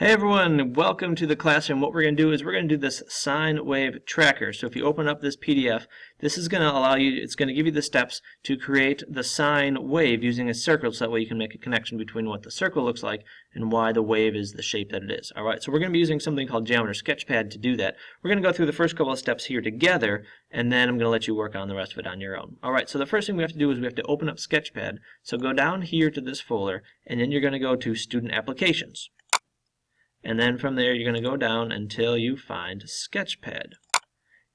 Hey everyone, welcome to the classroom. What we're going to do is we're going to do this sine wave tracker. So if you open up this PDF, this is going to allow you, it's going to give you the steps to create the sine wave using a circle, so that way you can make a connection between what the circle looks like and why the wave is the shape that it is. Alright, so we're going to be using something called Geometry Sketchpad to do that. We're going to go through the first couple of steps here together, and then I'm going to let you work on the rest of it on your own. Alright, so the first thing we have to do is we have to open up Sketchpad. So go down here to this folder, and then you're going to go to Student Applications. And then from there you're going to go down until you find Sketchpad.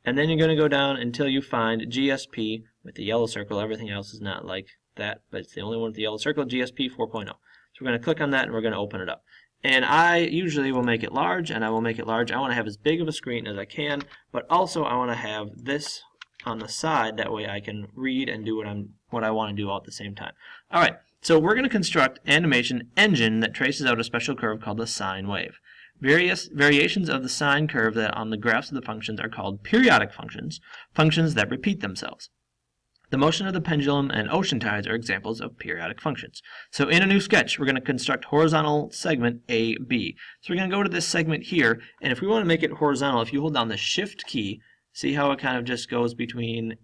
And then you're going to go down until you find GSP with the yellow circle. Everything else is not like that, but it's the only one with the yellow circle, GSP 4.0. So we're going to click on that and we're going to open it up. And I usually will make it large, and I will make it large. I want to have as big of a screen as I can, but also I want to have this on the side. That way I can read and do what I want to do all at the same time. Alright. So we're going to construct an animation engine that traces out a special curve called the sine wave. Various variations of the sine curve that on the graphs of the functions are called periodic functions, functions that repeat themselves. The motion of the pendulum and ocean tides are examples of periodic functions. So in a new sketch, we're going to construct horizontal segment AB. So we're going to go to this segment here, and if we want to make it horizontal, if you hold down the Shift key, see how it kind of just goes between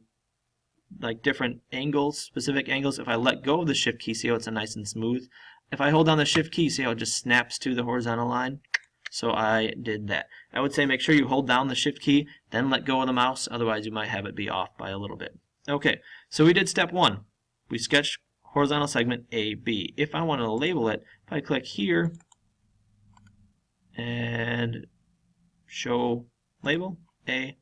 like different angles, specific angles. If I let go of the Shift key, see how it's nice and smooth. If I hold down the Shift key, see how it just snaps to the horizontal line. So I did that. I would say make sure you hold down the Shift key, then let go of the mouse, otherwise you might have it be off by a little bit. Okay, so we did step one. We sketched horizontal segment AB. If I want to label it, if I click here and show label A,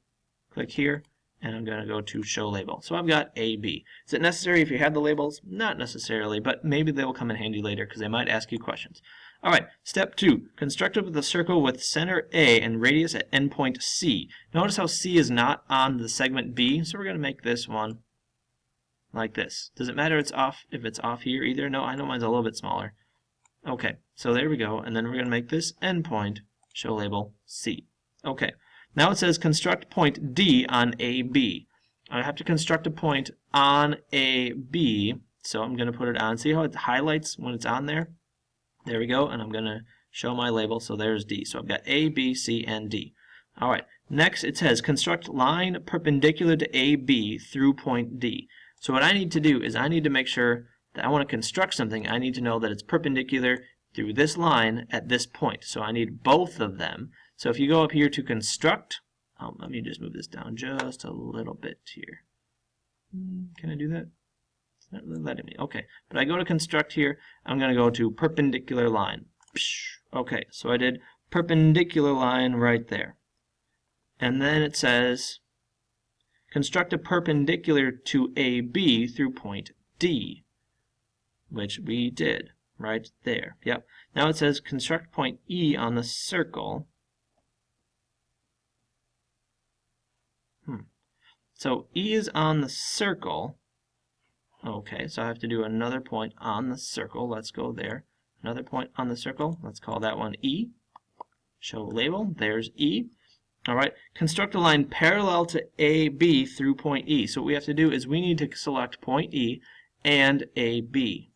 click here, and I'm going to go to show label. So I've got AB. Is it necessary if you have the labels? Not necessarily, but maybe they will come in handy later because they might ask you questions. Alright, step 2. Construct with a circle with center A and radius at endpoint C. Notice how C is not on the segment B, so we're going to make this one like this. Does it matter if it's off here either? No, I know mine's a little bit smaller. Okay, so there we go, and then we're going to make this endpoint show label C. Okay. Now it says construct point D on AB. I have to construct a point on AB, so I'm going to put it on. See how it highlights when it's on there? There we go, and I'm going to show my label, so there's D. So I've got A, B, C, and D. Alright, next it says construct line perpendicular to AB through point D. So what I need to do is I need to make sure that I want to construct something. I need to know that it's perpendicular through this line at this point. So I need both of them. So if you go up here to construct, let me just move this down just a little bit here. Can I do that? It's not really letting me. Okay, but I go to construct here. I'm going to go to perpendicular line. Okay, so I did perpendicular line right there. And then it says construct a perpendicular to AB through point D, which we did right there. Yep. Now it says construct point E on the circle. So E is on the circle. Okay, so I have to do another point on the circle. Let's go there. Another point on the circle. Let's call that one E. Show label. There's E. Alright, construct a line parallel to AB through point E. So what we have to do is we need to select point E and AB.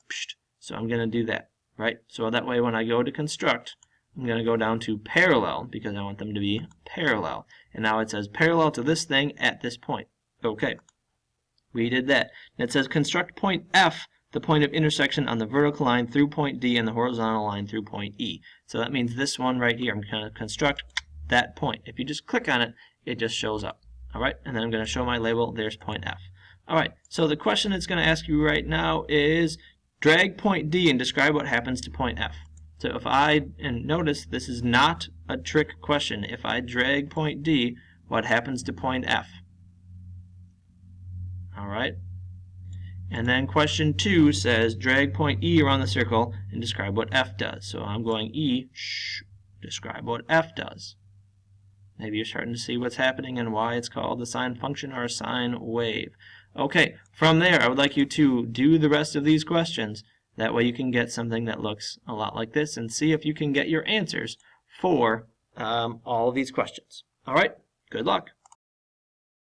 So I'm going to do that. Right? So that way when I go to construct, I'm going to go down to parallel because I want them to be parallel. And now it says parallel to this thing at this point. Okay, we did that. And it says construct point F, the point of intersection on the vertical line through point D and the horizontal line through point E. So that means this one right here. I'm going to construct that point. If you just click on it, it just shows up. Alright, and then I'm going to show my label. There's point F. Alright, so the question it's going to ask you right now is drag point D and describe what happens to point F. So if and notice this is not a trick question. If I drag point D, what happens to point F? Alright. And then question 2 says drag point E around the circle and describe what F does. So I'm going E, describe what F does. Maybe you're starting to see what's happening and why it's called the sine function or a sine wave. Okay, from there I would like you to do the rest of these questions. That way you can get something that looks a lot like this and see if you can get your answers for all of these questions. Alright, good luck.